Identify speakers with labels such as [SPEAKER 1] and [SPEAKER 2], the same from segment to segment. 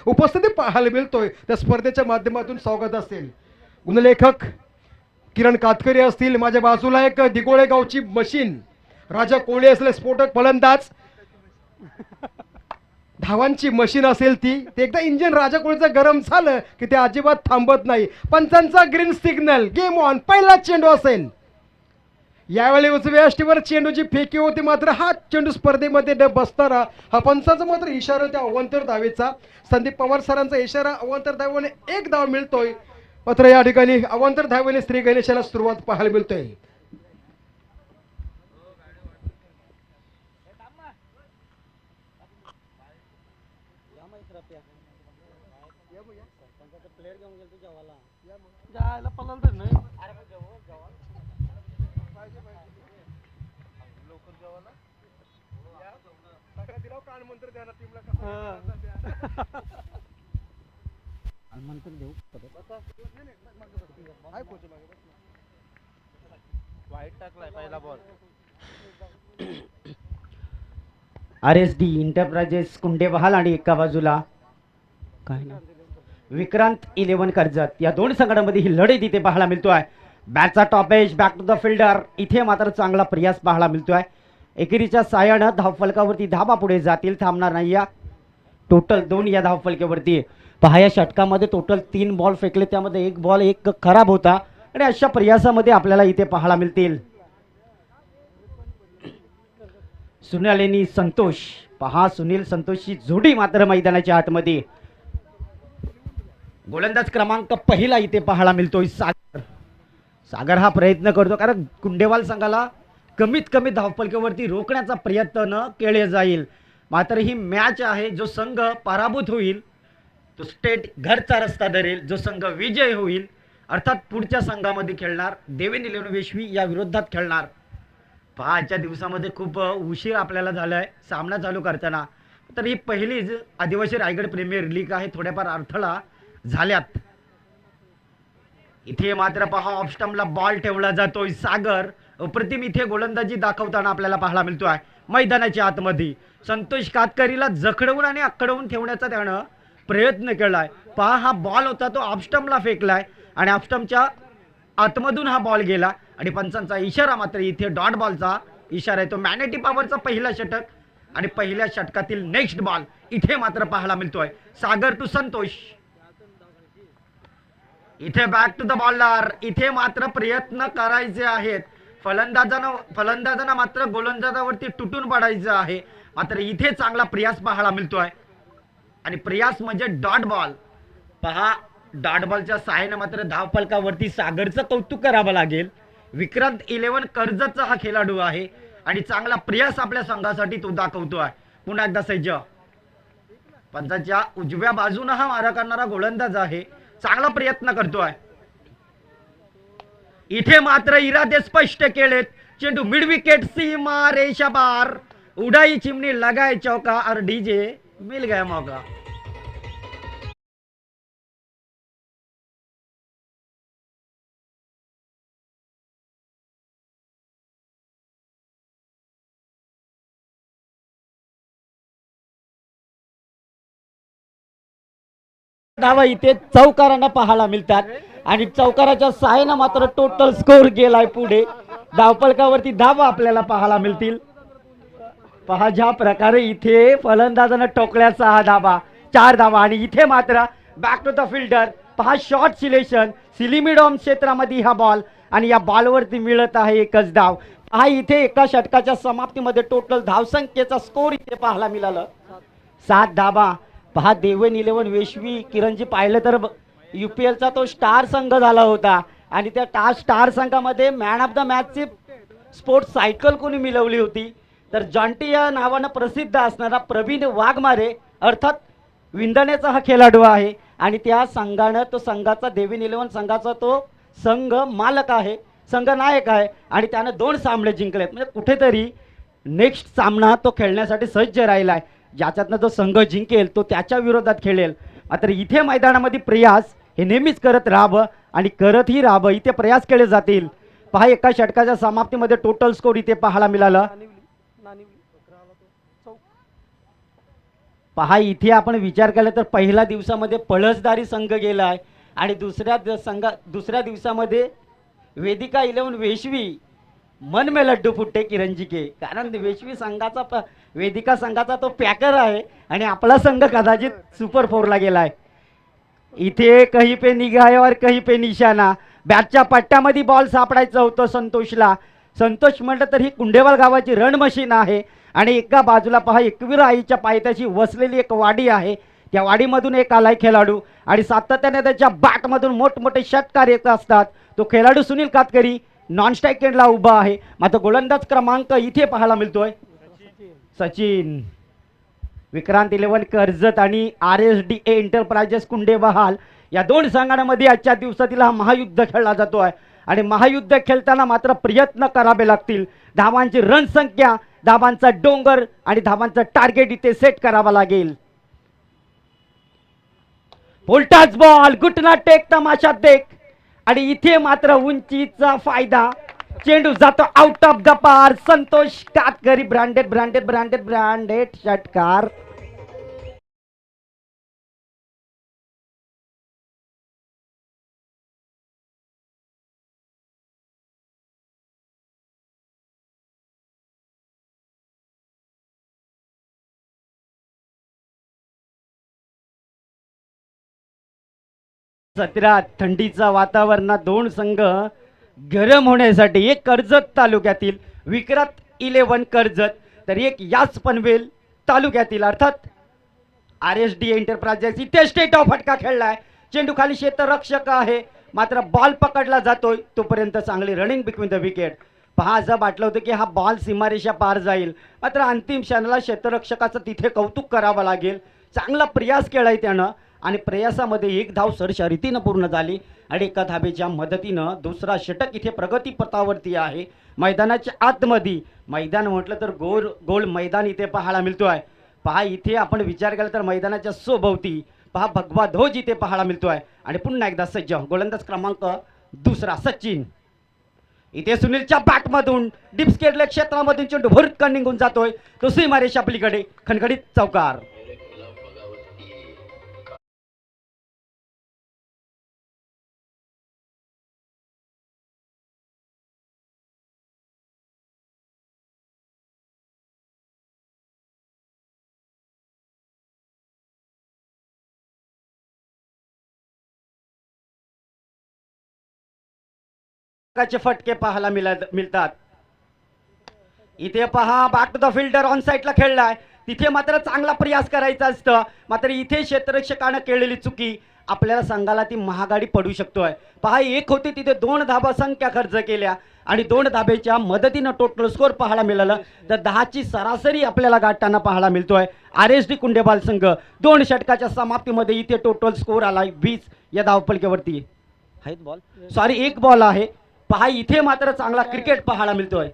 [SPEAKER 1] उपस्थिती पाहायला मिळतोय त्या स्पर्धेच्या माध्यमातून स्वागत असेल. गुणलेखक किरण कातकरी असतील, माझ्या बाजूला एक दिगोळे गावची मशीन राजा कोळी असले स्फोटक फलंदाज, धावांची मशीन असेल ती, ते एकदा इंजिन राजा कोळीचं गरम झालं की ते अजिबात थांबत नाही. पंचांचा ग्रीन सिग्नल, गेम ऑन, पहिला चेंडू असेल. यावेळी उजव्या अष्टीवर चेंडूची फेकी होती, मात्र हा चेंडू स्पर्धेमध्ये न बसताना हा पंचांचा मात्र इशारा त्या अवांतर धावेचा. संदीप पवार सरांचा इशारा, अवांतर धावेने एक धाव मिळतोय. मात्र या ठिकाणी अवांतर धावेने श्री गणेशाला सुरुवात पाहायला मिळतोय.
[SPEAKER 2] RSD इंटरप्राइजेस कुंडेबहाल आणि एका बाजूला काय ना विक्रांत 11 कर्जत, या दोन संघांमध्ये ही लढत इथे पाहायला मिळतोय. बॅटचा top edge, back to the fielder. इथे मात्र चांगला प्रयास पाहायला मिळतोय. एकेरीच्या साह्यानं धावफलकावरती धाबा पुढे जातील, थांबणार नाही. या टोटल 2 या धावफलकावरती पहा. या षटकामध्ये टोटल 3 बॉल फेकले, त्यामध्ये एक बॉल एक खराब होता आणि अशा प्रयासामध्ये आपल्याला इथे पाहायला मिळतील. सुनील संतोष, पहा सुनील संतोषची जोडी मात्र मैदानाच्या आतमध्ये. गोलंदाज क्रमांक पहिला इथे पाहायला मिळतोय सागर. सागर हा प्रयत्न करतो, कारण कुंडेवाल संघाला कमीत कमी धावफलकावरती रोखण्याचा प्रयत्न केले जाईल. मात्र ही मॅच आहे, जो संघ पराभूत होईल तो स्टेट घरचा रस्ता धरेल, जो संघ विजय होईल अर्थात पुढच्या संघामध्ये खेळणार देवेंद्र इलेवन वेशवी या विरोधात खेळणार. पहा आजच्या दिवसामध्ये खूप उशीर आपल्याला झाला आहे सामना चालू करताना. तर ही पहिलीच आदिवासी रायगड प्रीमियर लीग आहे, थोड्याफार अडथळा झाल्यात. इथे मात्र पहा ऑफ स्टंपला बॉल ठेवला जातोय. सागर अप्रतिम इथे गोलंदाजी दाखवताना आपल्याला पाहायला मिळतोय. मैदानाच्या आतमध्ये संतोष कातकरीला जखडवून आणि आकडवून ठेवण्याचा त्यानं प्रयत्न केलाय. पहा हा बॉल होता तो ऑफ स्टंपला फेकलाय आणि ऑफ स्टंपच्या आतमधून हा बॉल गेला आणि पंचांचा इशारा मात्र इथे डॉट बॉलचा इशारा आहे. तो मॅनेटी पॉवरचा पहिला षटक आणि पहिल्या षटकातील नेक्स्ट बॉल इथे मात्र पाहायला मिळतोय. सागर टू संतोष, इथे बॅक टू द बॉलर. इथे मात्र प्रयत्न करायचे आहेत फलंदाजांना मात्र गोलंदाजावरती तुटून पडायचं आहे. मात्र इथे चांगला प्रयास पाहायला मिळतोय आणि प्रयास म्हणजे डॉट बॉल. पहा डॉट बॉलच्या सहाय्याने मात्र धावफलकावरती सागरचं कौतुक करावं लागेल. विक्रांत 11 कर्जतचा हा खेळाडू आहे आणि चांगला प्रयास आपल्या संघासाठी तो दाखवतोय. पुन्हा एकदा सज्ज, पंचाच्या उजव्या बाजूने हा मारा करणारा गोलंदाज आहे, चांगला प्रयत्न करतोय. इथे मात्र इरादे स्पष्ट केलेत. चेंडू मिड विकेट, सीमा रेषा पार, उडाई चिमनी लगाए चौका और डीजे मिल गया मौका. धावा इथे चौकारांना पाहायला मिळतात आणि चौकाराच्या सहाय्याने मात्र टोटल स्कोर गेलाय पुढे. धावफलकावरती धावा आपल्याला पाहायला मिळतील. पहा ज्या प्रकारे इथे फलंदाजानं टोकल्या 6 धावा, 4 धावा आणि इथे मात्र बॅक टू द फिल्डर. पहा शॉर्ट सिलेक्शन, सिलिमिडॉम क्षेत्रामध्ये हा बॉल आणि या बॉलवरती मिळत आहे एकच धाव. पहा इथे एका षटकाच्या समाप्तीमध्ये टोटल धावसंख्येचा स्कोर इथे पाहायला मिळालं 7 धावा. पहा देवेंद्र इलेवन वेशवी किरणजी पाहिलं तर UPLचा तो स्टार संघ झाला होता आणि त्या स्टार संघामध्ये मॅन ऑफ द मॅचची स्पोर्ट्स सायकल कोणी मिळवली होती तर जॉन्टी या नावानं प्रसिद्ध असणारा प्रवीण वाघमारे अर्थात विंधण्याचा हा खेळाडू आहे आणि त्या संघानं तो संघाचा देवेंद्र इलेवन संघाचा तो संघ मालक आहे, संघ नायक आहे आणि त्यानं 2 सामने जिंकलेत. म्हणजे कुठेतरी नेक्स्ट सामना तो खेळण्यासाठी सज्ज राहिला आहे. ज्याच्यातनं जो संघ जिंकेल तो त्याच्या विरोधात खेळेल. मात्र इथे मैदानामध्ये प्रयास हे नेहमीच करत राहावं आणि करतही राहावं. इथे प्रयास केले जातील. पहा एका षटकाच्या समाप्तीमध्ये टोटल स्कोर इथे पाहायला मिळाला पहा इथे आपण विचार केला तर पहिल्या दिवसामध्ये पळसदारी संघ गेला आहे आणि दुसऱ्या दिवसामध्ये वेदिका 11 वेशवी मन में लड्डू फुट्टे किरणजी के, कारण वेशवी संघाचा वेदिका संघाचा तो पॅकर आहे आणि आपला संघ कदाचित सुपर फोरला गेला आहे. इथे कहीं पे निगाह है और कहीं पे निशाणा. बॅटच्या पट्ट्यामध्ये बॉल सापडायचा होतं संतोषला. संतोष म्हटलं तर ही कुंडेवाल गावाची रण मशीन आहे आणि एका बाजूला पहा एकवीर आईच्या पायथ्याशी वसलेली एक वाडी आहे. त्या वाडीमधून एक आलाय खेळाडू आणि सातत्याने त्याच्या बॅटमधून मोठमोठे षटकार येत असतात. तो खेळाडू सुनील कातकरी नॉन स्ट्राईक एंडला उभा आहे. मात्र गोलंदाज क्रमांक इथे पाहायला मिळतोय सचिन. विक्रांत 11 कर्जत आणि RSDA एंटरप्राइजेस कुंडेबहाल या दोन संघांमध्ये आजच्या दिवसातील हा महायुद्ध खेळला जातो आहे आणि महायुद्ध खेळताना मात्र प्रयत्न करावे लागतील. धावांची रणसंख्या, धावांचा डोंगर आणि धावांचा टार्गेट इथे सेट करावा लागेल. पोल्टाच बॉल, गुटना टेक, तमाशा देख आणि इथे मात्र उंचीचा फायदा. चेंडू जातो आउट ऑफ द पार. Santosh Katkari branded branded branded branded षटकार. सत्रात थंडीचा वातावरणात दोन संघ गरम होण्यासाठी, एक कर्जत तालुक्यातील विक्रांत 11 कर्जत तर एक याच पनवेल तालुक्यातील अर्थात RSDA एंटरप्राइजेस. इथे स्टेट ऑफ फटका खेळलाय. चेंडू खाली क्षेत्ररक्षक आहे मात्र बॉल पकडला जातोय तोपर्यंत चांगली रनिंग बिटवीन द विकेट. पहा असं वाटलं होतं की हा बॉल सीमारेषा पार जाईल मात्र अंतिम क्षणाला क्षेत्ररक्षकाचं तिथे कौतुक करावं लागेल. चांगला प्रयास केलाय त्यानं आणि प्रयासामध्ये एक धाव सरशर्यतीनं पूर्ण झाली आणि एका धावेच्या मदतीनं दुसरा षटक इथे प्रगती पथावरती आहे. मैदानाच्या आतमध्ये मैदान म्हटलं तर गोल मैदान इथे पाहायला मिळतो आहे. पहा इथे आपण विचार केला तर मैदानाच्या सोभोवती पहा भगवा ध्वज इथे पाहायला मिळतो आहे आणि पुन्हा एकदा सज्ज गोलंदाज क्रमांक दुसरा सचिन. इथे सुनीलच्या बॅटमधून डिप्सकेटल्या क्षेत्रामधून चेंडू भुरकन निघून जातोय. तो सीमारेषा पलीकडे खणखणीत चौकार. फटके पाहायला मिळतात. इथे पहा back to the fielder on साईडला खेळलाय. तिथे मात्र चांगला प्रयास करायचा असतं मात्र इथे क्षेत्ररक्षकानं केलेली चुकी आपल्याला संघाला ती महागाडी पडू शकतोय. पहा एक होती तिथे 2 धाबा संख्या खर्च केल्या आणि 2 धाब्याच्या मदतीनं टोटल स्कोर पाहायला मिळालं तर 10ची सरासरी आपल्याला गाठताना पाहायला मिळतोय. RSD कुंडेबाल संघ 2 षटकाच्या समाप्तीमध्ये इथे टोटल स्कोर आलाय 20 या धावपलकेवरती. आहेत बॉल सॉरी एक बॉल आहे. पहा इथे मात्र चांगला क्रिकेट पाहायला मिळतोय.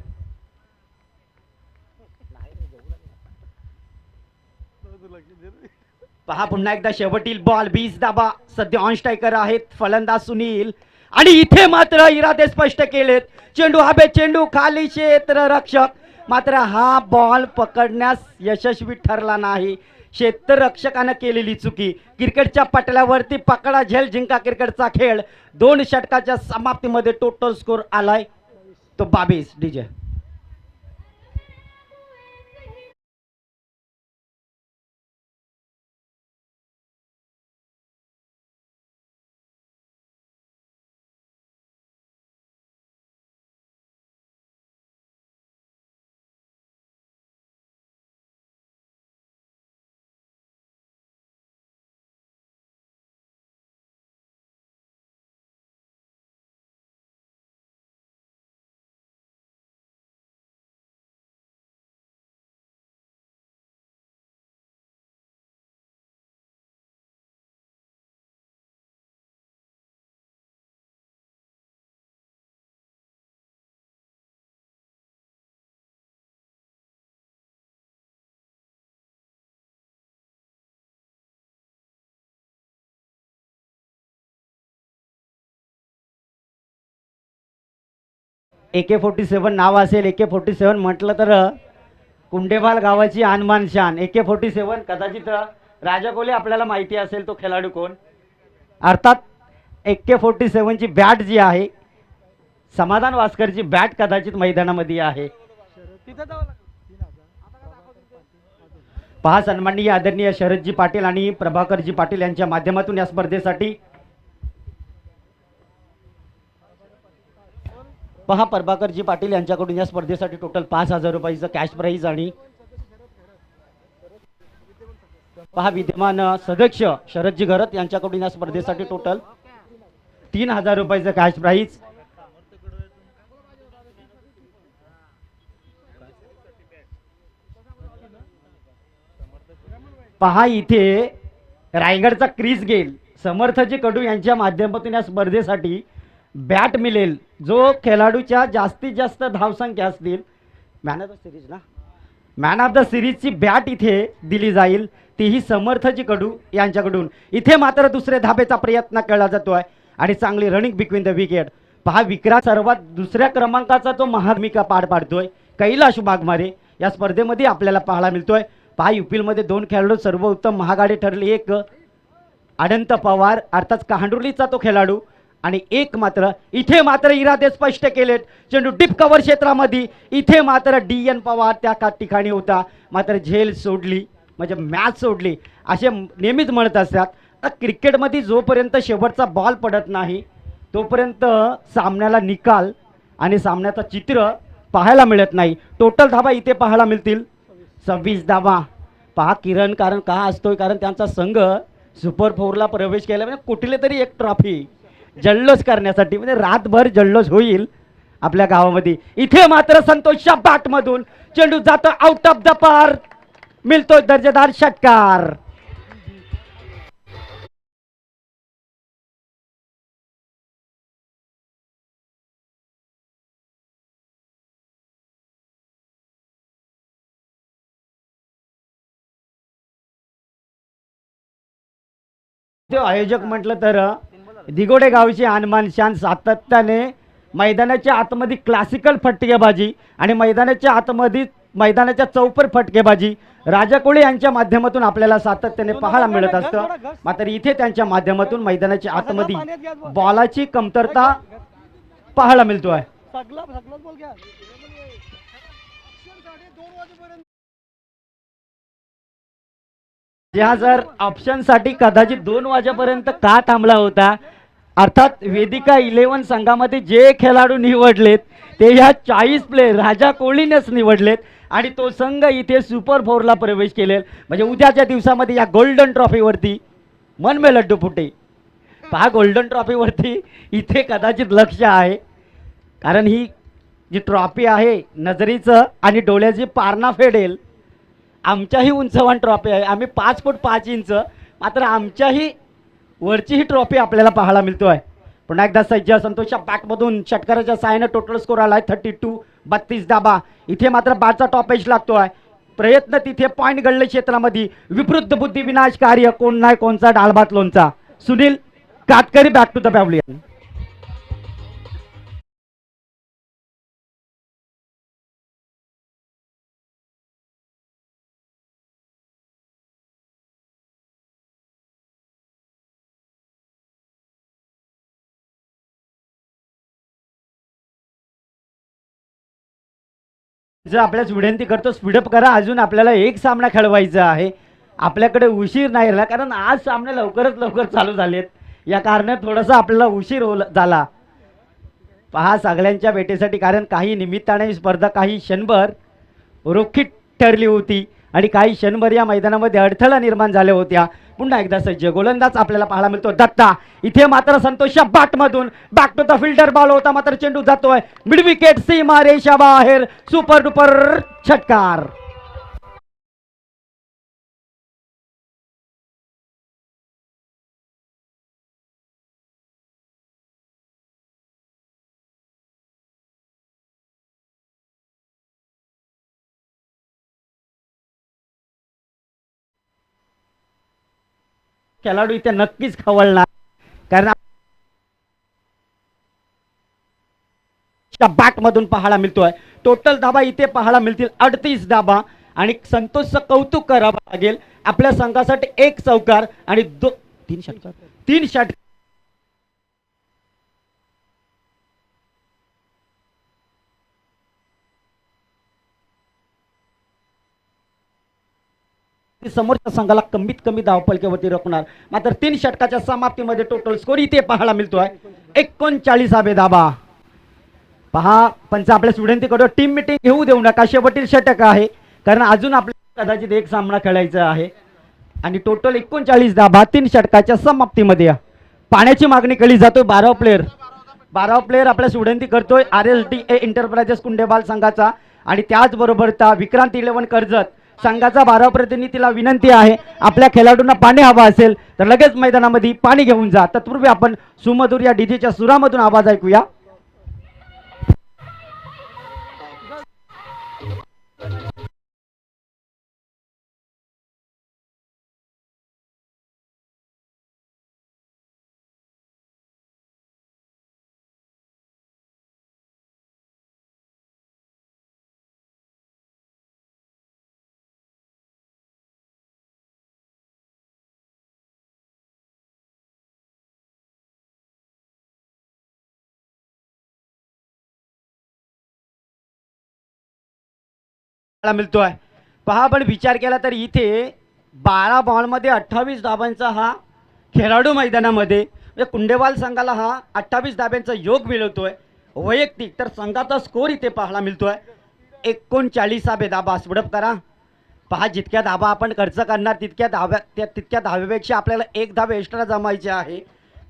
[SPEAKER 2] पहा पुन्हा एकदा शेवटील बॉल 20 धाबा. सध्या ऑन स्ट्रायकर आहेत फलंदाज सुनील आणि इथे मात्र इरादे स्पष्ट केलेत. चेंडू हवे, चेंडू खाली, क्षेत्ररक्षक मात्र हा बॉल पकडण्यास यशस्वी ठरला नाही. क्षेत्ररक्षकानं केलेली चुकी. क्रिकेटच्या पटल्यावरती पकडा झेल जिंका क्रिकेटचा खेळ. 2 षटकाच्या समाप्तीमध्ये टोटल स्कोर आलाय तो 22. डीजे AK-47 नाव असेल. AK-47 म्हटलं तर कुंडेबाल गावाची आनमान शान AK-47 कदाचित राजा कोहली आपल्याला माहिती असेल तो खेळाडू कोण. अर्थात AK-47 ची बॅट जी आहे समाधान वास्करची बॅट कदाचित मैदानामध्ये आहे. पहा सन्माननीय आदरणीय शरदजी पाटील आणि प्रभाकरजी पाटील यांच्या माध्यमातून या स्पर्धेसाठी पहा प्रभाकरजी पाटील यांच्याकडून या स्पर्धेसाठी टोटल 5,000 रुपयाचं कॅश प्राइज आणि पहा विद्यमान सदस्य शरदजी घरत यांच्याकडून या स्पर्धेसाठी टोटल 3,000 रुपयाचं कॅश प्राइज. पहा इथे रायगडचा क्रिस गेल समर्थजी कडू यांच्या माध्यमातून या स्पर्धेसाठी बॅट मिळेल. जो खेळाडूच्या जास्तीत जास्त धावसंख्या असतील मॅन ऑफ द सिरीज ना मॅन ऑफ द सिरीजची बॅट इथे दिली जाईल तीही समर्थजी कडू यांच्याकडून. इथे मात्र दुसरे धाबेचा प्रयत्न केला जातोय आणि चांगली रनिंग बिटवीन द विकेट. पहा विक्रांत सर्वात दुसऱ्या क्रमांकाचा तो महाभूमिका पार पाडतोय कैलाश वाघमारे या स्पर्धेमध्ये आपल्याला पाहायला मिळतोय. पहा युपीलमध्ये 2 खेळाडू सर्वोत्तम महागाडी ठरले. एक अनंत पवार अर्थात कांडुर्लीचा तो खेळाडू आणि एक मात्र इथे मात्र इरादे स्पष्ट केलेत. चेंडू डीप कव्हर क्षेत्रामध्ये इथे मात्र DN पवार त्या ठिकाणी होता मात्र झेल सोडली म्हणजे मॅच सोडली असे नेहमीच म्हणत असतात. क्रिकेटमध्ये जोपर्यंत शेवटचा बॉल पडत नाही तोपर्यंत सामन्याला निकाल आणि सामन्याचं चित्र पाहायला मिळत नाही. टोटल धाबा इथे पाहायला मिळतील 26 धाबा. पहा किरण कारण का असतोय कारण त्यांचा संघ सुपर 4ला प्रवेश केला म्हणजे कुठले तरी एक ट्रॉफी जल्लोष करण्यासाठी म्हणजे रातभर जल्लोष होईल आपल्या गावामध्ये. इथे मात्र संतोषच्या बॅटमधून चेंडू जातो आउट ऑफ द पार्क मिळतोय दर्जेदार षटकार. ते आयोजक म्हटलं तर दिगोडे गावची अनमान शान सातत्याने मैदानाच्या आतमध्ये क्लासिकल फटकेबाजी आणि मैदानाच्या चौपर फटकेबाजी राजा कोळी यांच्या माध्यमातून आपल्याला सातत्याने पाहायला मिळत असतं. मात्र इथे त्यांच्या माध्यमातून मैदानाच्या आतमध्ये बॉलाची कमतरता पाहायला मिळतोय. या जर ऑप्शन साठी कदाचित 2 वाजेपर्यंत का थांबला होता अर्थात वेदिका 11 संघामध्ये जे खेळाडू निवडलेत ते या 40 प्लेयर राजा कोहलीनेच निवडलेत आणि तो संघ इथे सुपर 4ला प्रवेश केलेला म्हणजे उद्याच्या दिवसामध्ये या गोल्डन ट्रॉफीवरती मन में लड्डू फुटे. पहा गोल्डन ट्रॉफीवरती इथे कदाचित लक्ष आहे कारण ही जी ट्रॉफी आहे नजरेचं आणि डोळ्याची पारणा फेडेल. आमच्याही उंचवान ट्रॉफी आहे आम्ही 5 फूट 5 इंच मात्र आमच्याही वरची ही ट्रॉफी आपल्याला पाहायला मिळतोय. पुन्हा एकदा सज्ज संतोषच्या बॅटमधून षटकाराच्या साहाय्याने टोटल स्कोर आलाय 32 धाबा. इथे मात्र बॅटचा टॉप एज लागतोय प्रयत्न तिथे पॉईंट गडले क्षेत्रामध्ये विपरीत बुद्धी विनाश कार्य कोण नाही कोणचा डालभात लोणचा. Sunil Katkari back to the pavilion. जर आपल्याच विनंती करतो स्पीडअप करा अजून आपल्याला एक सामना खेळवायचा आहे. आपल्याकडे उशीर नाही राहिला कारण आज सामने लवकर चालू झालेत या कारणाने थोडासा आपल्याला उशीर झाला. पहा सगळ्यांच्या भेटीसाठी कारण काही निमित्ताने स्पर्धा काही क्षणभर रोखीत ठरली होती आणि काही क्षणभर या मैदानामध्ये अडथळा निर्माण झाल्या होत्या. पुन्हा एकदा सज्ज गोलंदाज आपल्याला पाहायला मिळतो दत्ता. इथे मात्र संतोषच्या बॅटमधून back to the fielder ball होता मात्र चेंडू जातोय मिड विकेट सीमा रेषा बाहेर सुपर डुपर षटकार. खेळाडू इथे नक्कीच खवळणार कारण बॅट मधून पाहायला मिळतोय. टोटल धाबा इथे पाहायला मिळतील 38 धाबा आणि संतोषचं कौतुक करावं लागेल. आपल्या संघासाठी एक चौकार आणि तीन षटकार समोरच्या संघाला कमीत कमी धावफलकावरती रोखणार. मात्र 3 षटकाच्या समाप्तीमध्ये टोटल स्कोर इथे पाहायला मिळतोय 39 धाबा. पहा पंच आपल्या स्टुडंटकडे टीम मिटिंग घेऊ देऊ नका, शेवटील षटक आहे कारण अजून आपल्याला कदाचित एक सामना खेळायचा आहे. आणि टोटल 39 धाबा 3 षटकाच्या समाप्तीमध्ये. पाण्याची मागणी केली जातोय 12 प्लेअर आपल्या स्टुडंट करतोय RSDA एंटरप्राइजेस कुंडेबाल संघाचा. आणि त्याचबरोबर विक्रांत 11 कर्जत संघाचा 12 प्रतिनिधीला विनंती आहे, आपल्या खेळाडूंना पाणी हवा असेल तर लगेच मैदानामध्ये पाणी घेऊन जा. तत्पूर्वी आपण सुमधुर या डीजेच्या सुरामधून आवाज ऐकूया. मिळतोय पहा, पण विचार केला तर इथे 12 बॉलमध्ये 28 धाबांचा हा खेळाडू मैदानामध्ये म्हणजे कुंडेवाल संघाला हा 28 धाब्यांचा योग मिळवतोय. वैयक्तिक तर संघाचा स्कोर इथे पाहायला मिळतोय 39 धाबा. स्पडप करा. पहा, जितक्या धाबा आपण खर्च करणार तितक्या धाब्यापेक्षा आपल्याला एक धाबा एक्स्ट्रा जमायचे आहे.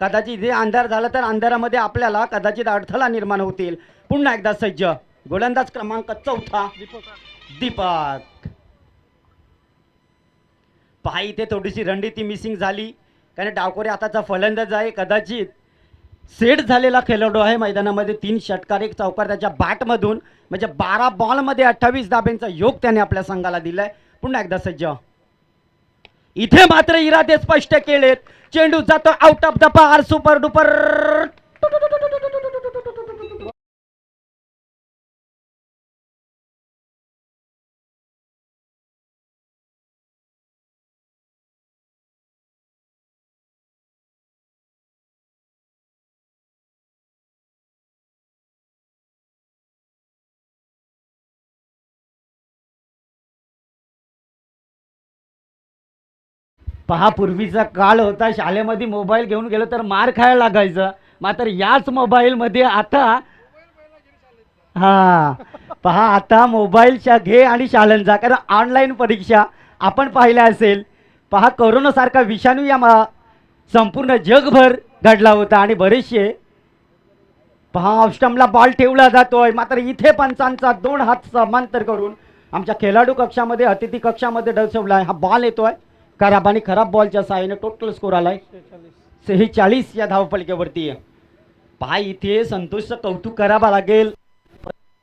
[SPEAKER 2] कदाचित इथे अंधार झाला तर अंधारामध्ये आपल्याला कदाचित अडथळा निर्माण होतील. पुन्हा एकदा सज्ज गोलंदाज क्रमांक 4 दीपक. पहा, इथे थोडीशी रणनीती मिसिंग झाली कारण डावकोरे आताचा फलंदाज आहे, कदाचित सेट झालेला खेळाडू आहे मैदानामध्ये. 3 षटकार 1 चौकार त्याच्या बॅटमधून म्हणजे 12 बॉलमध्ये 28 धाब्यांचा योग त्याने आपल्या संघाला दिलाय. पुन्हा एकदा सज्ज. इथे मात्र इरादे स्पष्ट केलेत. चेंडू जातो आउट ऑफ द पार. सुपर डुपर पहा, पूर्वीचा काळ होता शाळेमध्ये मोबाईल घेऊन गेलो तर मार खायला लागायचं. मात्र याच मोबाईलमध्ये आता पहा, आता मोबाईलच्या घे आणि शाळांचा कारण ऑनलाईन परीक्षा आपण पाहिल्या असेल. पहा, कोरोनासारखा विषाणू या संपूर्ण जगभर घडला होता आणि बरेचसे पहा ऑफस्टंपला बॉल ठेवला जातोय. मात्र इथे पंचांचा 2 हात समांतर करून आमच्या खेळाडू कक्षामध्ये अतिथी कक्षामध्ये दर्शवलाय. हा बॉल येतोय खराब आणि खराब बॉलच्या साहाय्याने टोटल स्कोर आलाय 46 या धावफलकावरती. पहा, इथे संतोषचं कौतुक करावं लागेल.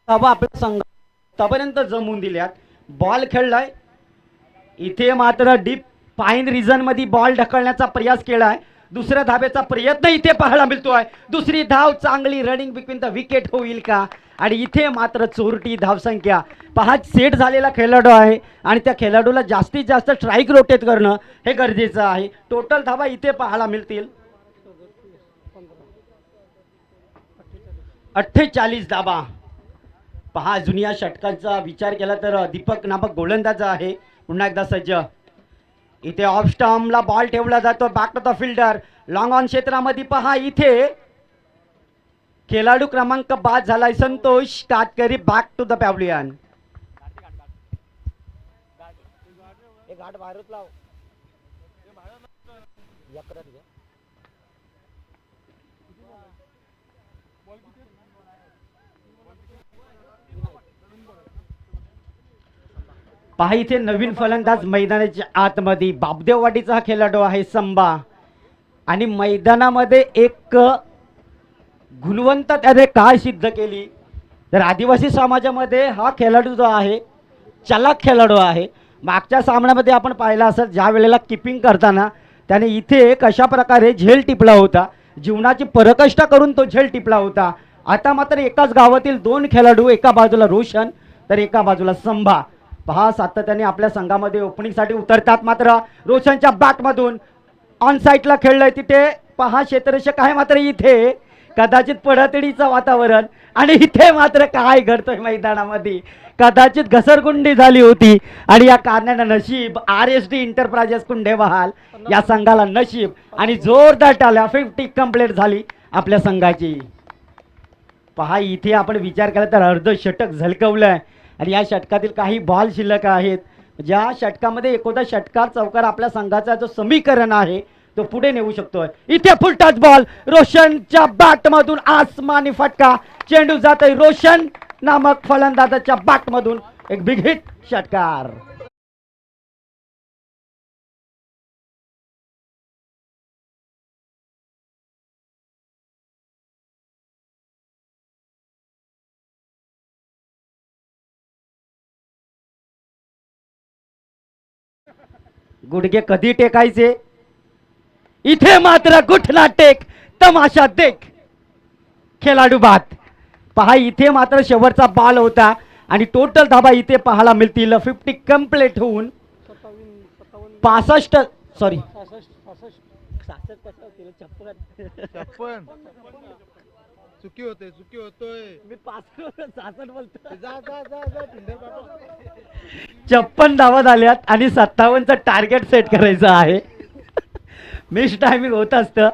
[SPEAKER 2] आपल्या संघापर्यंत जमवून दिल्यात. बॉल खेळलाय इथे मात्र डीप फाईन रिजन मध्ये बॉल ढकलण्याचा प्रयास केलाय. दुसऱ्या धाब्याचा प्रयत्न इथे पाहायला मिळतोय. दुसरी धाव चांगली रनिंग बिटवीन द विकेट होईल का? आणि इथे मात्र चोरटी धावसंख्या. पहा, सेट झालेला खेळाडू आहे आणि त्या खेळाडूला जास्तीत जास्त स्ट्राईक रोटेट करणं हे गरजेचं आहे. टोटल धावा इथे पाहायला मिळतील 48 धावा. पहा, जुन्या षटकांचा विचार केला तर दीपक नामक गोलंदाज आहे. पुन्हा एकदा सज्ज. इथे ऑफ स्टंपला बॉल ठेवला जातो. Back to the fielder long on क्षेत्रामध्ये. पहा, इथे खेळाडू क्रमांक 5 झालाय Santosh Katkari. Back to the pavilion. पहा, इथे नवीन फलंदाज मैदानाच्या आतमध्ये बापदेववाडीचा हा खेळाडू आहे संबा. आणि मैदानामध्ये एक गुणवंत त्याने काय सिद्ध केली तर आदिवासी समाजामध्ये हा खेळाडू जो आहे चलाक खेळाडू आहे. मागच्या सामन्यामध्ये आपण पाहिला असेल ज्या वेळेला किपिंग करताना त्याने इथे कशा प्रकारे झेल टिपला होता. जीवनाची पराकाष्ठा करून तो झेल टिपला होता. आता मात्र एकाच गावातील 2 खेळाडू, एका बाजूला रोशन तर एका बाजूला संभा. पहा सातत्याने आपल्या संघामध्ये ओपनिंगसाठी उतरतात, मात्र रोशनच्या बॅटमधून ऑन साईडला खेळलंय तिथे पहा क्षेत्ररक्षक आहे, मात्र इथे कदाचित पडतडीचं वातावरण आणि इथे मात्र काय घडतोय मैदानामध्ये, कदाचित घसरगुंडी झाली होती आणि या कारणानं नशीब RSD इंटरप्राइजेस कुंडेबहाल या संघाला नशीब आणि जोरदार टाळ्या 50 कंप्लीट झाली आपल्या संघाची. पहा इथे आपण विचार केला तर अर्ध षटक झलकवलंय आणि या षटकातील काही बॉल शिल्लक आहेत, ज्या षटकामध्ये एकोदा षटकार चौकार आपल्या संघाचा जो समीकरण आहे तो पुढे नेऊ शकतोय. इथे फुल टच बॉल रोशनच्या बॅट मधून आसमानी फटका, चेंडू जातोय रोशन नामक फलंदाजाच्या बॅट मधून एक बिग हिट षटकार. गुडघे कधी टेकायचे, इथे मात्र गुठना टेक तमाशा देख खेळाडू बाद. पहा इथे मात्र शेवटचा बॉल होता आणि टोटल धाबा इथे पाहायला मिळतील 50 कंप्लीट होऊन 65 सॉरी
[SPEAKER 3] 56 चुकी होतोय
[SPEAKER 2] मी 66 बोलतो.
[SPEAKER 3] जा जा जा जा टिंडर बाबा.
[SPEAKER 2] 56 धावा झाल्यात आणि 57चं टार्गेट सेट करायचं आहे. मिस टायमिंग होत असतं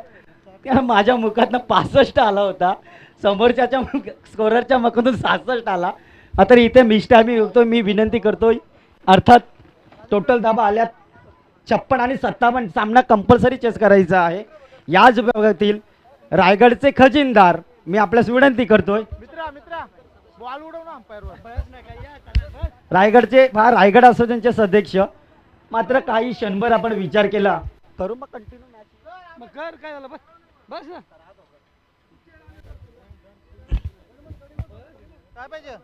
[SPEAKER 2] त्या माझ्या मुखातनं 65 आला होता, समोरच्याच्या स्कोररच्या मुखातून 66 आला, मात्र इथे मिस टायमिंग होतो. मी विनंती करतोय अर्थात टोटल धाबा आल्यात 56 आणि 57, सामना कंपल्सरी चेस करायचा आहे. याच विभागातील रायगडचे खजिनदार मी आपल्यास विनंती करतोय,
[SPEAKER 3] मित्रा बॉल उडव ना अंपायरवर.
[SPEAKER 2] रायगडचे रायगड असोसिएशनचे सदस्य, मात्र काही क्षणभर आपण विचार केला करू मग कंटिन्यू मॅच
[SPEAKER 3] मग कर काय झालं बस बस ना. काय पाहिजे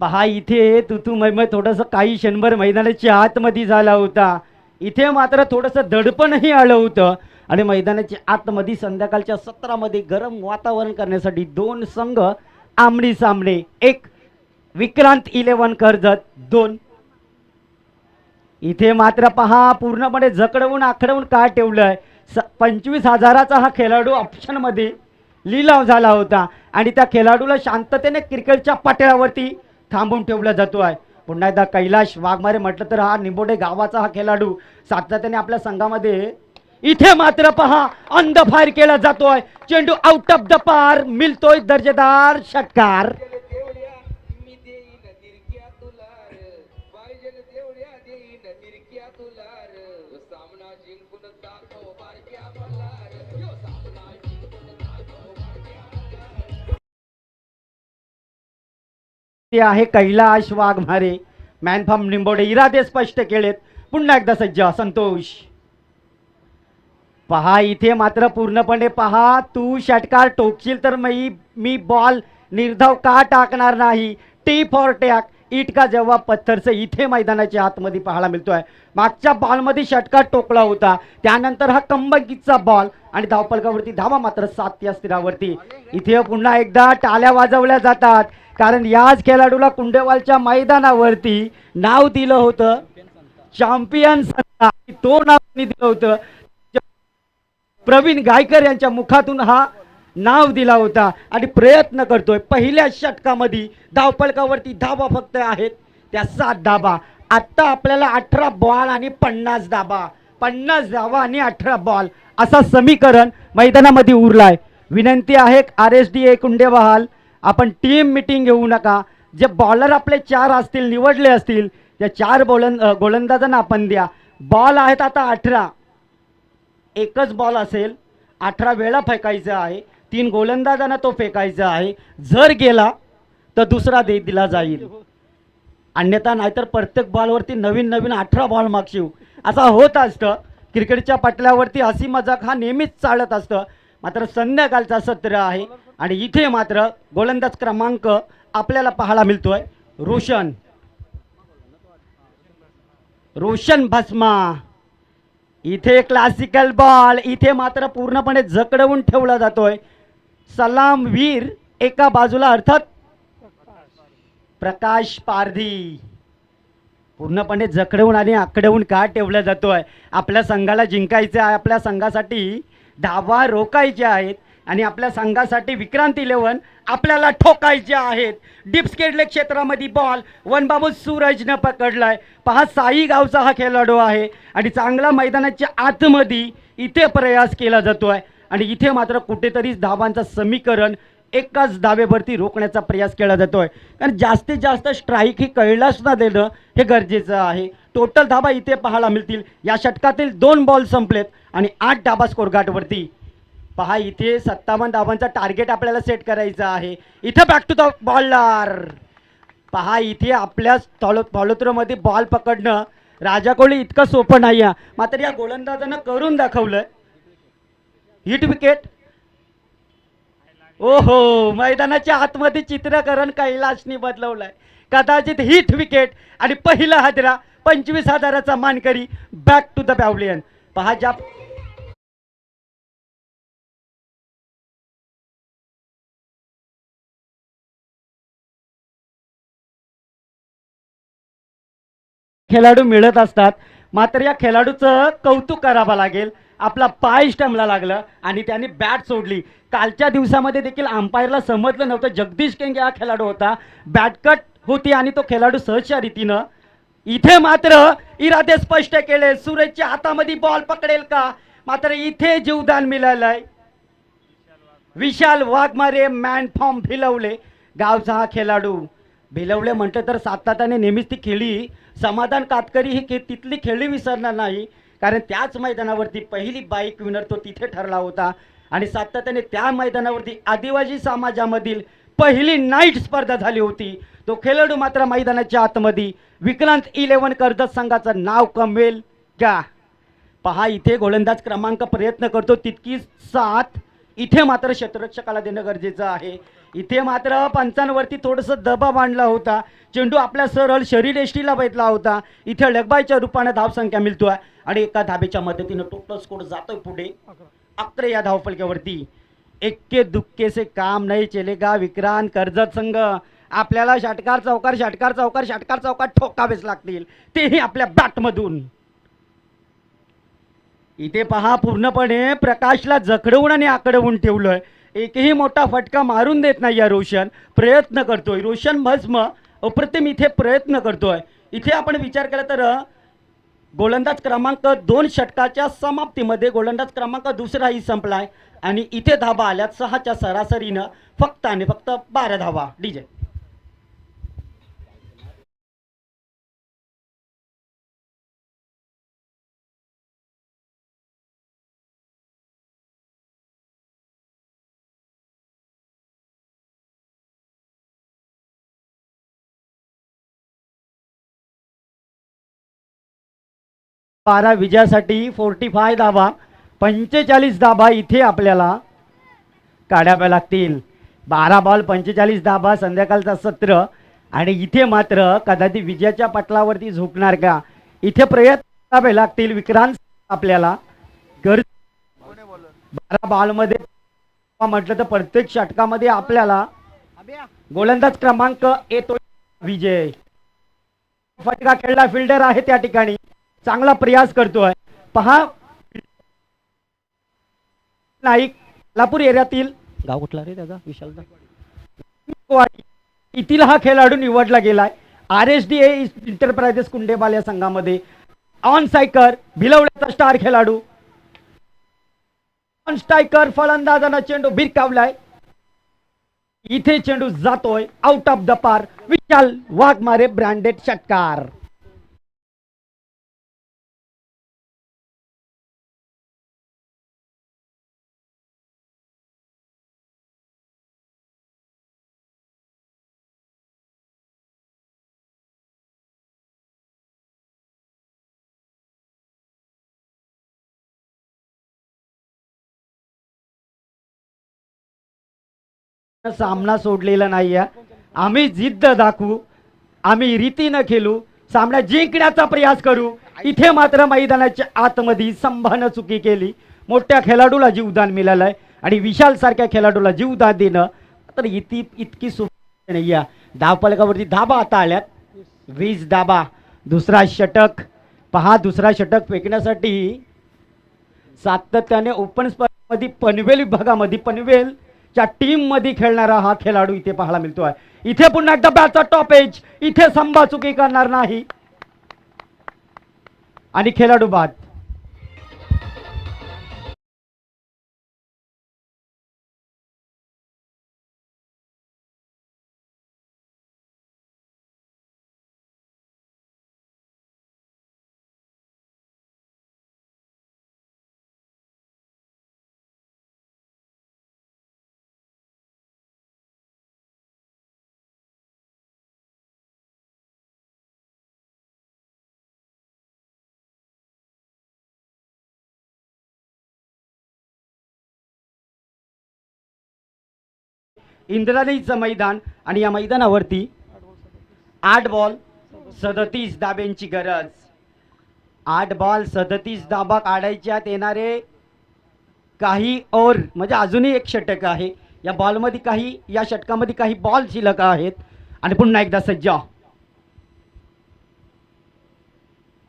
[SPEAKER 2] पहा इथे तुतू मैमय थोडंसं काही क्षणभर मैदानाच्या आतमध्ये झाला होता. इथे मात्र थोडंसं दडपणही आलं होतं आणि मैदानाच्या आतमध्ये संध्याकाळच्या सत्रामध्ये गरम वातावरण करण्यासाठी दोन संघ आमने सामने. एक विक्रांत 11 कर्जत 2. इथे मात्र पहा पूर्णपणे जकडवून आखडवून का ठेवलंय. 25,000चा हा खेळाडू ऑप्शनमध्ये लिलाव झाला होता आणि त्या खेळाडूला शांततेने क्रिकेटच्या पाट्यावरती थांबून ठेवला जातो आहे. पुन्हा एकदा कैलाश वाघमारे म्हटलं तर हा निंबोडे गावाचा हा खेळाडू सातत्याने आपल्या संघामध्ये. इथे मात्र पहा ऑन द फायर केला जातोय. चेंडू आउट ऑफ द पार मिळतोय दर्जेदार षटकार. ते आहे कैलाश वाघमारे मॅन फ्रॉम निंबोडे. इरादे स्पष्ट केलेत. पुन्हा एकदा सज्ज संतोष. पहा इथे मात्र पूर्णपणे पहा तू षटकार टोकशील तर मी बॉल निर्धाव का टाकणार नाही. टी फॉर टॅक इट का जेव्हा पत्थरचं इथे मैदानाच्या आतमध्ये पाहायला मिळतोय. मागच्या बॉलमध्ये षटकार टोकला होता त्यानंतर हा कंबकीचा बॉल आणि धावपलकावरती धावा मात्र 7 या स्थिरावरती. इथे पुन्हा एकदा टाळ्या वाजवल्या जातात कारण याच खेळाडूला कुंडेवालच्या मैदानावरती नाव दिलं होतं चॅम्पियन. तो नाव दिलं होतं प्रवीण गायकर यांच्या मुखातून हा नाव दिला होता आणि प्रयत्न करतोय. पहिल्या षटकामध्ये धावपलकावरती धावा फक्त आहेत त्या 7 धावा. आता आपल्याला 18 बॉल आणि 50 धावा. 50 धावा आणि 18 बॉल असा समीकरण मैदानामध्ये उरलाय. विनंती आहे RSDA कुंडेबहाल आपण टीम मीटिंग घेऊ नका. जे बॉलर आपले 4 असतील निवडले असतील त्या 4 गोलंदाजांना आपण द्या. बॉल आहेत आता 18. एकच बॉल असेल 18 वेळा फेकायचा आहे. 3 गोलंदाजांना तो फेकायचा आहे. जर गेला तर दुसरा दिला जाईल अन्यथा नाहीतर प्रत्येक बॉलवरती नवीन 18 बॉल मागशिव असा होत असतं. क्रिकेटच्या पटल्यावरती हसी मजाक हा नेहमीच चालत असतं. मात्र संध्याकाळचा सत्र आहे आणि इथे मात्र गोलंदाज क्रमांक आपल्याला पाहायला मिळतोय रोशन भस्मा. इथे क्लासिकल बॉल इथे मात्र पूर्णपणे जकडवून ठेवला जातोय. सलामवीर एका बाजूला अर्थात प्रकाश पारधी पूर्णपणे जकडवून आणि आकडवून का ठेवला जातोय. आपल्या संघाला जिंकायचं आहे. आपल्या संघासाठी धावा रोखायच्या आहेत आणि आपल्या संघासाठी विक्रांत 11 आपल्याला ठोकायचे आहेत. डिप्सकेडले क्षेत्रामध्ये बॉल वनबाबू सूरजनं पकडलाय. पहा साई गावचा हा खेळाडू आहे आणि चांगला मैदानाच्या आतमध्ये इथे प्रयास केला जातोय आणि इथे मात्र कुठेतरी धावांचं समीकरण एकाच धावेवरती रोखण्याचा प्रयास केला जातोय कारण जास्तीत जास्त स्ट्राईक ही कैलासना देणं हे गरजेचं आहे. टोटल धावा इथे पाहायला मिळतील. या षटकातील 2 बॉल संपलेत आणि 8 धावा स्कोरगार्डवरती. पहा इथे 57 धावांचा टार्गेट आपल्याला सेट करायचा आहे. इथे बॅक टू द बॉलर. पहा इथे आपल्या फॉलोथ्रोमध्ये बॉल पकडणं राजा कोहली इतकं सोपं नाही आहे. मात्र या गोलंदाजानं करून दाखवलं. Hit wicket. ओहो मैदानाच्या आतमध्ये चित्रकरण कैलाशनी बदलवलंय. कदाचित हिट विकेट आणि पहिला हादरा 25,000चा मानकरी बॅक टू द पॅव्हलियन. पहा ज्या खेळाडू मिळत असतात मात्र या खेळाडूचं कौतुक करावं लागेल. आपला पाय स्टंपला लागलं आणि त्यांनी बॅट सोडली. कालच्या दिवसामध्ये देखील अंपायरला समजलं नव्हतं जगदीश केंगे हा खेळाडू होता. बॅटकट होती आणि तो खेळाडू सहजच्या रीतीनं इथे मात्र इरादे स्पष्ट केले. सूरजच्या हातामध्ये बॉल पकडेल का मात्र इथे जीवदान मिळालंय. विशाल वाघमारे मॅन फ्रॉम भिलवले गावचा हा खेळाडू. भिलवले म्हटलं तर सातत्याने नेहमीच ती खेळी समाधान कातकरी ही तिथली खेळी विसरणार नाही कारण त्याच मैदानावरती पहिली बाईक विनर तो तिथे ठरला होता आणि सातत्याने त्या मैदानावरती आदिवासी समाजामधील पहिली नाईट स्पर्धा झाली होती. तो खेळाडू मात्र मैदानाच्या आतमध्ये विक्रांत 11 कर्जत संघाचं नाव कमवेल का. पहा इथे गोलंदाज क्रमांक प्रयत्न करतो तितकी 7. इथे मात्र क्षेत्ररक्षकाला देणं गरजेचं आहे. इथे मात्र पंचांवरती थोडंसं दबाव आणला होता. चेंडू आपल्या सरळ शरीरयष्टीला बैठला होता. इथे लगबाईच्या रूपाने धावसंख्या मिळतोय आणि एका धाबेच्या मदतीनं टोटल स्कोर जातोय पुढे 11 या धावफलक्यावरती. एक्के दुक्के से काम नाही चलेगा. विक्रांत कर्जत संघ आपल्याला षटकार चौकार ठोकावेच लागतील, तेही आपल्या बॅटमधून. इथे पहा पूर्णपणे प्रकाशला जखडवून आणि आकडवून ठेवलंय. एकही मोठा फटका मारून देत नाही या रोशन. प्रयत्न करतोय रोशन भस्म, अप्रतिम इथे प्रयत्न करतोय. इथे आपण विचार केला तर गोलंदाज क्रमांक 2 षटकाच्या समाप्तीमध्ये गोलंदाज क्रमांक दुसराही संपलाय आणि इथे धाबा आल्यात 6च्या सरासरीनं फक्त आणि फक्त 12 धावा. डीजे बारा विजयासाठी 45 धावा, 45 धावा इथे आपल्याला काढाव्या लागतील. 12 बॉल 45 धावा, संध्याकाळचा सत्र. आणि इथे मात्र कदाचित विजयाच्या पटलावरती झोपणार का, इथे प्रयत्न करावे लागतील. विक्रांत आपल्याला 12 बॉलमध्ये म्हटलं तर प्रत्येक षटकामध्ये आपल्याला गोलंदाज क्रमांक येतो विजय. फटका खेळला फिल्डर आहे त्या ठिकाणी, चांगला प्रयास करतोय. पहा नाईक लापूर एरियातील गाव कुठला रे त्याचा विशालदा इथील हा खेळाडू निवडला गेलाय. RSDA इंटरप्राइजेस कुंडेबाल या संघामध्ये ऑन स्ट्रायकर भिलवड्याचा स्टार खेळाडू. ऑन स्ट्रायकर फलंदाजांना चेंडू भिरकावलाय. इथे चेंडू जातोय आउट ऑफ द पार. विशाल वाघमारे ब्रँडेड षटकार. सामना सोडलेला नाहीये. आम्ही जिद्द दाखवू, आम्ही रीतीनं खेळू, सामना जिंकण्याचा प्रयास करू. इथे मात्र मैदानाच्या आतमध्ये संभानं चुकी केली. मोठ्या खेळाडूला जीवदान मिळालंय आणि विशाल सारख्या खेळाडूला जीवदान देणं तर इतकी सोपी नाही आहे. धावफलकावरती धाबा आता आल्यात 20 धाबा. दुसरा षटक पहा, दुसरा षटक फेकण्यासाठी सातत्याने ओपन स्पर्धेमध्ये पनवेल विभागामध्ये पनवेलच्या टीम मध्ये खेळणारा हा खेळाडू इथे पाहायला मिळतोय. इथे पुन्हा एकदा बॅटचा टॉप एज, इथे संभा चुकी करणार नाही आणि खेळाडू बाद. इंद्राणीचं मैदान आणि या मैदानावरती 8 बॉल 37 धाब्यांची गरज. 8 बॉल 37 धाबा काढायच्यात. येणारे काही ओव्हर म्हणजे अजूनही एक षटक आहे या बॉलमध्ये, काही या षटकामध्ये काही बॉल शिल्लक आहेत. आणि पुन्हा एकदा सज्ज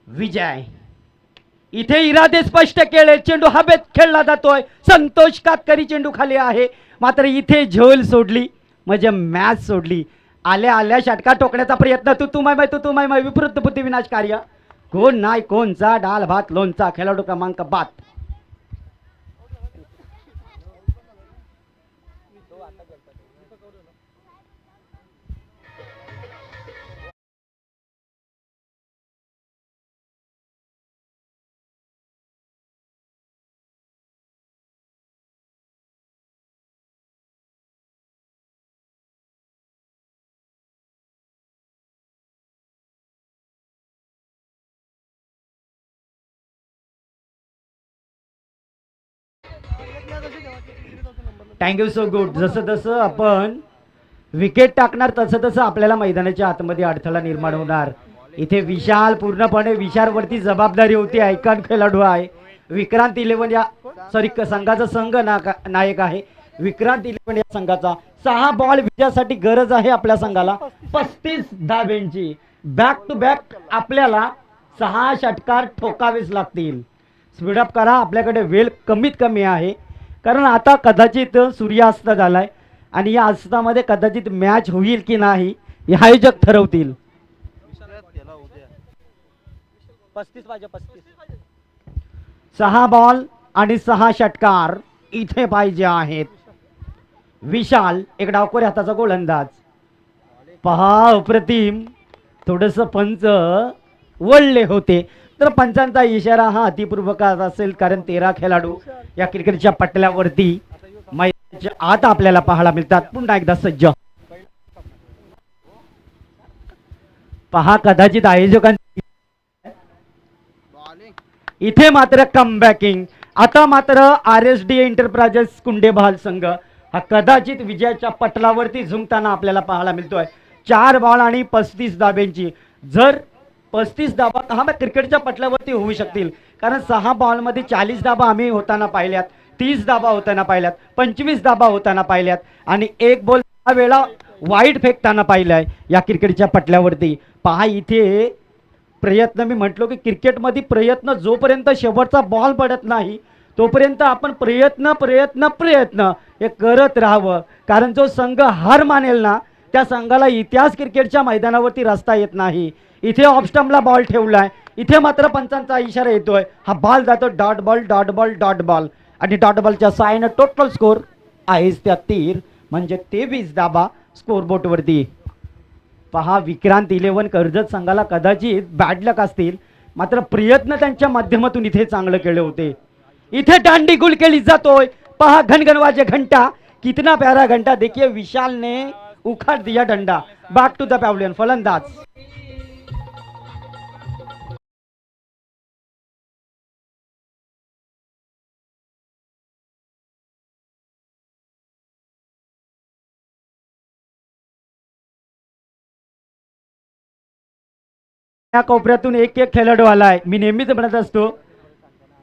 [SPEAKER 2] विजय. इथे इरादे स्पष्ट केले. चेंडू हवेत खेळला जातोय. संतोष कातकरी चेंडू खाली आहे, मात्र इथे झोल सोडली म्हणजे मॅच सोडली. आल्या आल्या षटका टोकण्याचा प्रयत्न. तू माय विपरीत बुद्धी विनाश कार्य. कोण नाही कोणचा डाल भात लोणचा. खेळाडू क्रमांक 5. Thank you so good. जसं जसं आपण विकेट टाकणार तसं तसं आपल्याला मैदानाच्या आतमध्ये अडथळा निर्माण होणार. इथे विशाल पूर्णपणे विशालवरती जबाबदारी होती. ऐकन खेळाडू आहे विक्रांत 11 या सॉरी संघाचा संघ नायक आहे विक्रांत 11 या संघाचा. 6 बॉल विजयासाठी गरज आहे आपल्या संघाला 35 धाब्यांची. बॅक टू बॅक आपल्याला 6 षटकार ठोकावेच लागतील. स्पीडअप करा, आपल्याकडे वेळ कमीत कमी आहे कारण आता कदाचित सूर्यास्त झालाय आणि या अस्तामध्ये कदाचित मॅच होईल की नाही हे आयोजक ठरवतील. 35 पाहिजे 35. 6 बॉल आणि 6 षटकार इथे पाहिजे आहेत. विशाल एक डावखोऱ्या हाताचा गोलंदाज. पहा अप्रतिम. थोडस पंच वळले होते तर पंचांचा इशारा हा अतिपूर्वक असेल कारण 13 खेळाडू या क्रिकेटच्या पटल्यावरती मैदानाच्या आत आपल्याला पाहायला मिळतात. पुन्हा एकदा सज्ज पहा कदाचित आयोजकांची इथे मात्र कमबॅकिंग. आता मात्र RSD एंटरप्राइजेस कुंडेबहाल संघ हा कदाचित विजयाच्या पटलावरती झुंकताना आपल्याला पाहायला मिळतोय. 4 बॉल आणि 35 धाब्यांची. जर 35 धाबा हा क्रिकेटच्या पटलावरती होऊ शकतील कारण 6 बॉलमध्ये 40 धाबा आम्ही होताना पाहिल्यात, 30 धाबा होताना पाहिल्यात, 25 धाबा होताना पाहिल्यात आणि एक बॉल 6 वेळा वाईट फेकताना पाहिलाय या क्रिकेटच्या पटल्यावरती. पहा इथे प्रयत्न, मी म्हटलो की क्रिकेटमध्ये प्रयत्न जोपर्यंत शेवटचा बॉल पडत नाही तोपर्यंत आपण प्रयत्न प्रयत्न प्रयत्न हे करत राहावं कारण जो संघ हार मानेल ना त्या संघाला इतिहास क्रिकेटच्या मैदानावरती रस्ता येत नाही. इथे ऑफस्टम्पला बॉल ठेवलाय, इथे मात्र पंचांचा इशारा येतोय. हा बॉल जातो dot ball dot ball dot ball आणि डॉट बॉलच्या साहाय्याने टोटल स्कोर आहे 73 म्हणजे 23 धाबा स्कोरबोर्डवरती. पहा विक्रांत 11 कर्जत संघाला कदाचित बॅड लक असतील मात्र प्रयत्न त्यांच्या माध्यमातून इथे चांगलं केले होते. इथे दांडी गुल केली जातोय. पहा घनघन वाजे घंटा, कितना प्यारा घंटा. देखिए विशाल ने उखाड़ दिया डंडा. Back to the pavilion. फलंदाज या कोपऱ्यातून एक एक खेळाडू आलाय. मी नेहमीच म्हणत असतो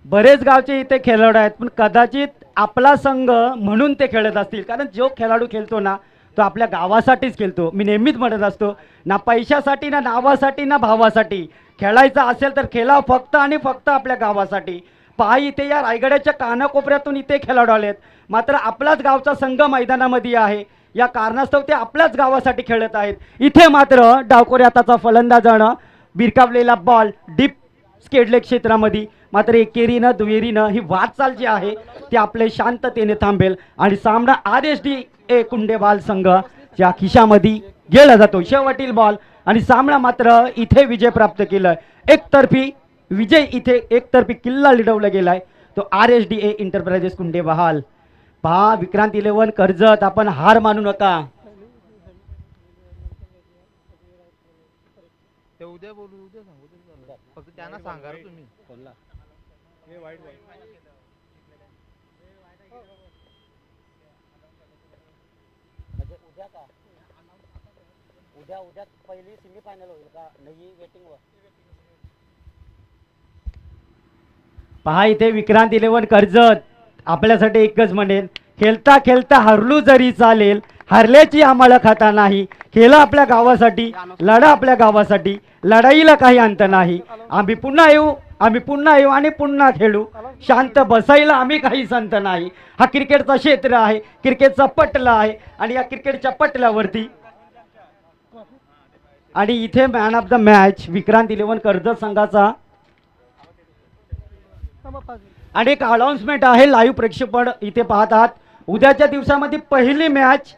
[SPEAKER 2] बरेच गावचे इथे खेळाडू आहेत पण कदाचित आपला संघ म्हणून ते खेळत असतील कारण जो खेळाडू खेळतो ना तो आपल्या गावासाठीच खेळतो. मी नेहमीच म्हणत असतो ना पैशासाठी ना नावासाठी ना भावासाठी. खेळायचं असेल तर खेळा फक्त आणि फक्त आपल्या गावासाठी. पहा इथे या रायगडाच्या कानाकोपऱ्यातून इथे खेळाडू आलेत मात्र आपलाच गावचा संघ मैदानामध्ये आहे या कारणास्तव ते आपल्याच गावासाठी खेळत आहेत. इथे मात्र डावखोऱ्या हाताचा फलंदाजानं बिरकावलेला बॉल डीप स्केडले क्षेत्रामध्ये मात्र एकेरीनं दुहेरीनं ही वाटचाल जी आहे ती आपले शांततेने थांबेल आणि सामना RSD कुंडेबहाल संघ या खिशामध्ये गेला जातो. शेवटील बॉल आणि सामना मात्र इथे विजय प्राप्त केलाय. एकतर्फी विजय इथे एकतर्फी किल्ला लिडवला गेलाय तो RSD एंटरप्राइजेस कुंडेबहाल. पहा विक्रांत 11 कर्जत आपण हार मानू नका.
[SPEAKER 3] ते उद्या बोलू, उद्या सांगू, फक्त त्यांना सांगा रे तुम्ही.
[SPEAKER 2] उद्या पहिली सेमीफायनल होईल का नाही वेटिंग वर. पहा इथे विक्रांत 11 कर्जत आपल्यासाठी एकच म्हणेल खेळता खेळता हरलू जरी चालेल हरल्याची आम्हाला खाता नाही. खेळा आपल्या गावासाठी, लढा आपल्या गावासाठी, लढाईला काही अंत नाही. आम्ही पुन्हा येऊ, आम्ही पुन्हा येऊ आणि पुन्हा खेळू. शांत बसायला आम्ही काही संत नाही. हा क्रिकेटचा क्षेत्र आहे, क्रिकेटचा पटला आहे आणि या क्रिकेटच्या पटल्यावरती आणि इथे man of the match Vikrant 11 Karjat संघाचा आणि एक अनाउन्समेंट आहे. लाईव्ह प्रेक्षेपण इथे पाहतात. उद्याच्या दिवसामध्ये पहिली मॅच